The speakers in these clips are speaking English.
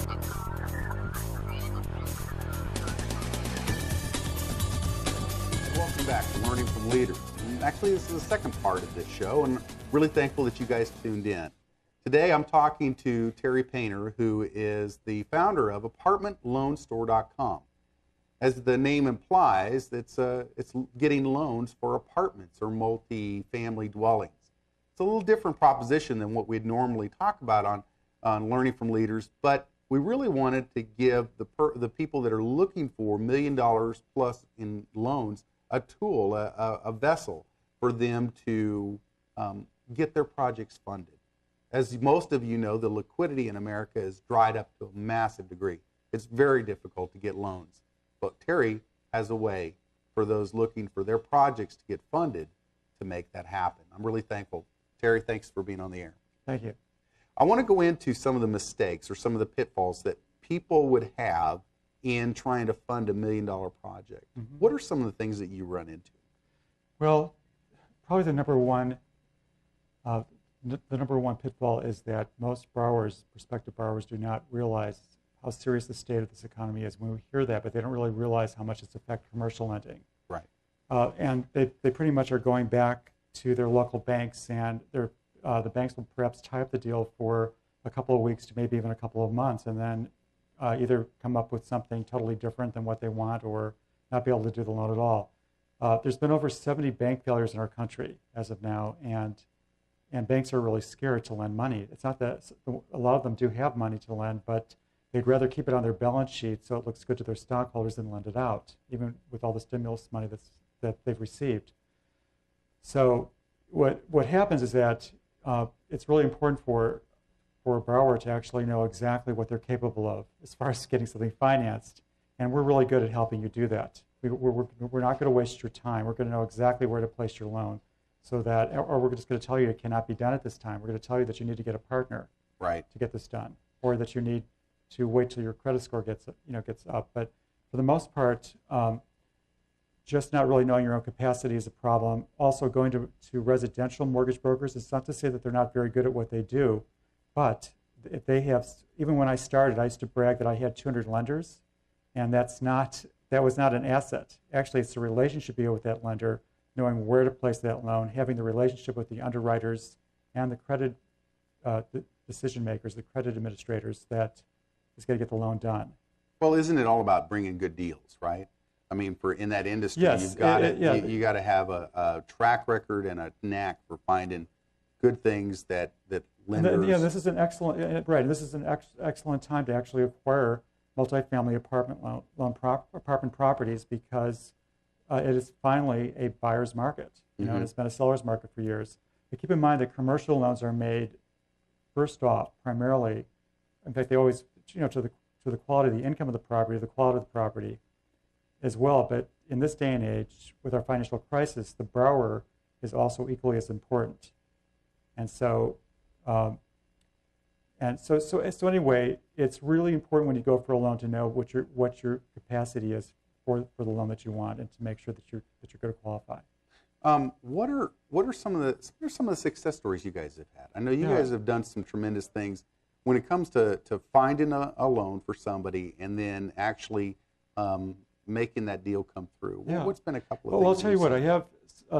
Welcome back to Learning from Leaders. And actually, this is the second part of this show, and really thankful that you guys tuned in. Today, I'm talking to Terry Painter, who is the founder of ApartmentLoanStore.com. As the name implies, it's getting loans for apartments or multi-family dwellings. It's a little different proposition than what we'd normally talk about on Learning from Leaders, but we really wanted to give the people that are looking for $1 million plus in loans a tool, a vessel for them to get their projects funded. As most of you know, the liquidity in America is dried up to a massive degree. It's very difficult to get loans. But Terry has a way for those looking for their projects to get funded to make that happen. I'm really thankful. Terry, thanks for being on the air. Thank you. I want to go into some of the mistakes or some of the pitfalls that people would have in trying to fund $1 million project. Mm-hmm. What are some of the things that you run into? Well, probably the number one pitfall is that most borrowers, prospective borrowers, do not realize how serious the state of this economy is. When we hear that, but they don't really realize how much it's affected commercial lending. Right. And they pretty much are going back to their local banks, and the banks will perhaps tie up the deal for a couple of weeks to maybe even a couple of months, and then either come up with something totally different than what they want or not be able to do the loan at all. There's been over 70 bank failures in our country as of now, and banks are really scared to lend money. It's not that a lot of them do have money to lend, but they'd rather keep it on their balance sheet so it looks good to their stockholders than lend it out, even with all the stimulus money that they've received. So what happens is that it's really important for a borrower to actually know exactly what they're capable of as far as getting something financed, and we're really good at helping you do that. We're not going to waste your time. We're going to know exactly where to place your loan, so that, or we're just going to tell you it cannot be done at this time. We're going to tell you that you need to get a partner, right, to get this done, or that you need to wait till your credit score gets up. But for the most part, just not really knowing your own capacity is a problem. Also, going to residential mortgage brokers, it's not to say that they're not very good at what they do, but if they have, even when I started, I used to brag that I had 200 lenders, and that was not an asset. Actually, it's the relationship you have with that lender, knowing where to place that loan, having the relationship with the underwriters and the credit decision makers, the credit administrators, that is going to get the loan done. Well, isn't it all about bringing good deals, right? I mean, in that industry, yes, you've got you got to have a track record and a knack for finding good things that lenders. This is an excellent This is an excellent time to actually acquire multifamily apartment properties, because it is finally a buyer's market. Mm-hmm. And it's been a seller's market for years. But keep in mind that commercial loans are made first off primarily. In fact, they always to the quality of the income of the property, the quality of the property as well. But in this day and age, with our financial crisis, the borrower is also equally as important. And so, anyway, it's really important when you go for a loan to know what your capacity is for the loan that you want, and to make sure that you're going to qualify. What are some of the success stories you guys have had? I know you guys have done some tremendous things when it comes to finding a loan for somebody and then actually making that deal come through. Yeah. What's been a couple of Well, things? I'll tell you what, I have,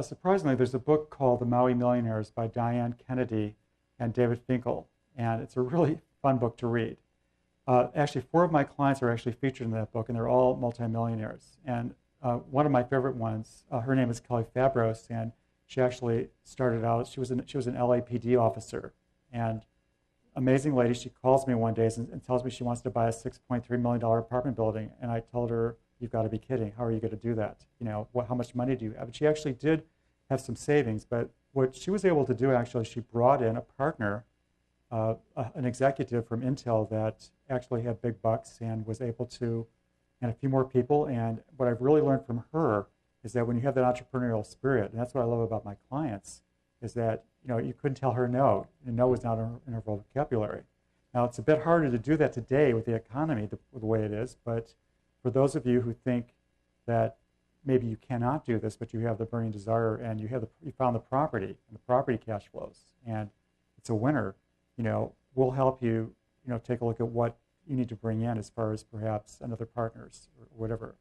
surprisingly, there's a book called The Maui Millionaires by Diane Kennedy and David Finkel, and it's a really fun book to read. Actually, 4 of my clients are actually featured in that book, and they're all multimillionaires. And one of my favorite ones, her name is Kelly Fabros, and she actually started out, she was an LAPD officer, and amazing lady. She calls me one day and tells me she wants to buy a $6.3 million apartment building, and I told her, "You've got to be kidding. How are you going to do that? How much money do you have?" And she actually did have some savings, but what she was able to do, actually, she brought in a partner, an executive from Intel that actually had big bucks and was able to, and a few more people. And what I've really learned from her is that when you have that entrepreneurial spirit, and that's what I love about my clients, is that you couldn't tell her no, and no was not in her vocabulary. Now, it's a bit harder to do that today with the economy the way it is, but for those of you who think that maybe you cannot do this, but you have the burning desire, and you found the property and the property cash flows, and it's a winner, we'll help you, take a look at what you need to bring in as far as perhaps another partners or whatever.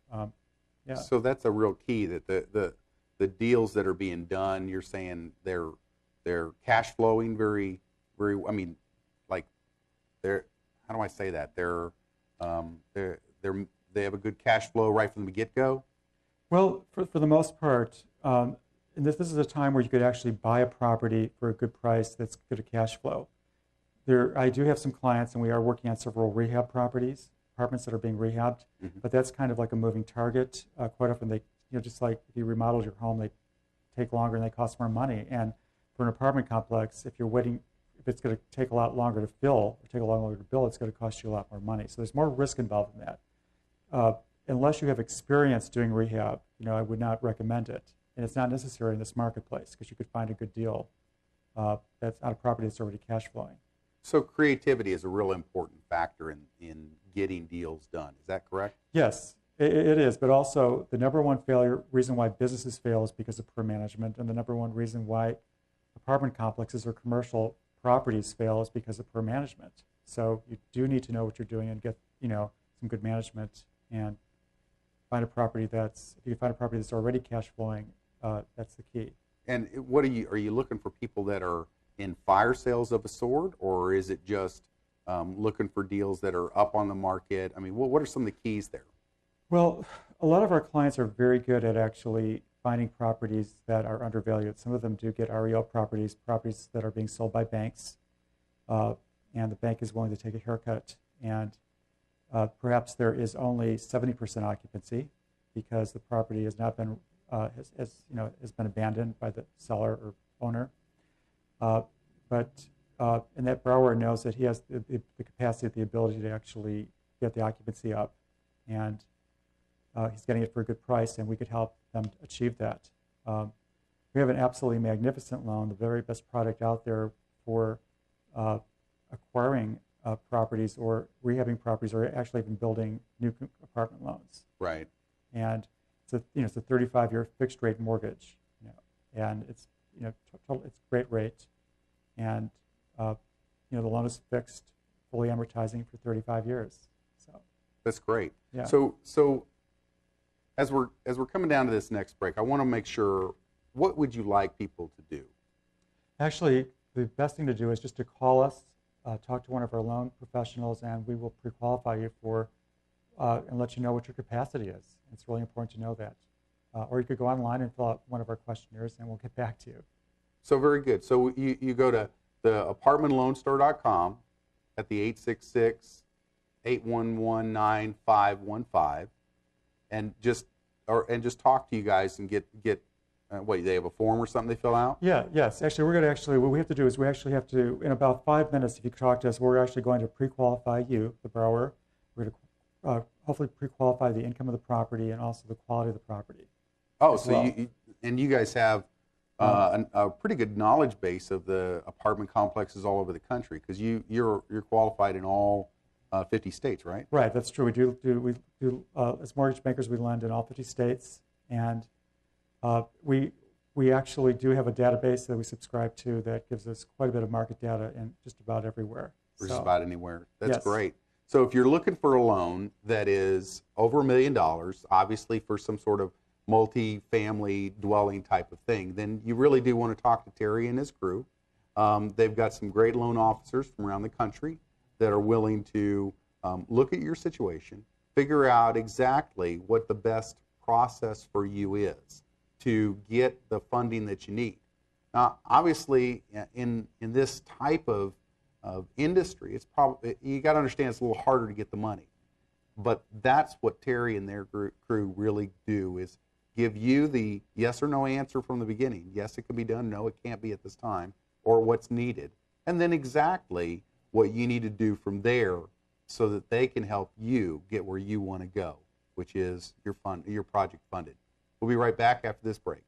Yeah. So that's a real key, that the deals that are being done, you're saying they're cash flowing very, very, I mean, like they're, how do I say that? They have a good cash flow right from the get-go? Well, for the most part, and this is a time where you could actually buy a property for a good price that's good at cash flow. I do have some clients, and we are working on several rehab properties, apartments that are being rehabbed, but that's kind of like a moving target. Quite often, they, just like if you remodeled your home, they take longer and they cost more money. And for an apartment complex, if you're waiting, if it's going to take a lot longer to fill or take a lot longer to build, it's going to cost you a lot more money. So there's more risk involved in that. Unless you have experience doing rehab, I would not recommend it. And it's not necessary in this marketplace because you could find a good deal that's on a property that's already cash flowing. So creativity is a real important factor in getting deals done. Is that correct? Yes, it is. But also the number one reason why businesses fail is because of poor management. And the number one reason why apartment complexes or commercial properties fail is because of poor management. So you do need to know what you're doing and get, some good management and find a property if you find a property that's already cash flowing, that's the key. And what are you looking for people that are in fire sales of a sort, or is it just looking for deals that are up on the market? I mean, what are some of the keys there? Well, a lot of our clients are very good at actually finding properties that are undervalued. Some of them do get REO properties that are being sold by banks, and the bank is willing to take a haircut. And perhaps there is only 70% occupancy because the property has not been has been abandoned by the seller or owner. And that borrower knows that he has the capacity, the ability to actually get the occupancy up, and he's getting it for a good price, and we could help them achieve that. We have an absolutely magnificent loan, the very best product out there for acquiring properties or rehabbing properties, or actually even building new apartment loans. Right. And it's a 35-year fixed rate mortgage, and it's it's great rate, and the loan is fixed, fully amortizing for 35 years. So that's great. Yeah. So as we're coming down to this next break, I want to make sure, what would you like people to do? Actually, the best thing to do is just to call us, talk to one of our loan professionals, and we will pre-qualify you and let you know what your capacity is. It's really important to know that. Or you could go online and fill out one of our questionnaires, and we'll get back to you. So very good. So you go to the apartmentloanstore.com at the 866-811-9515 and just talk to you guys and get they have a form or something they fill out? Yes. Actually, what we have to do is we actually have to, in about 5 minutes, if you talk to us, we're actually going to pre-qualify you, the borrower. We're going to hopefully pre-qualify the income of the property and also the quality of the property. Oh, so you guys have a pretty good knowledge base of the apartment complexes all over the country, because you're qualified in all 50 states, right? Right, that's true. We do as mortgage bankers, we lend in all 50 states, and we actually do have a database that we subscribe to that gives us quite a bit of market data in just about everywhere. Just about anywhere. That's great. So if you're looking for a loan that is over $1 million, obviously for some sort of multi-family dwelling type of thing, then you really do want to talk to Terry and his crew. They've got some great loan officers from around the country that are willing to look at your situation, figure out exactly what the best process for you is to get the funding that you need. Now, obviously, in this type of industry, it's probably, you got to understand, it's a little harder to get the money. But that's what Terry and their crew really do, is give you the yes or no answer from the beginning. Yes, it can be done. No, it can't be at this time, or what's needed. And then exactly what you need to do from there so that they can help you get where you want to go, which is your project funded. We'll be right back after this break.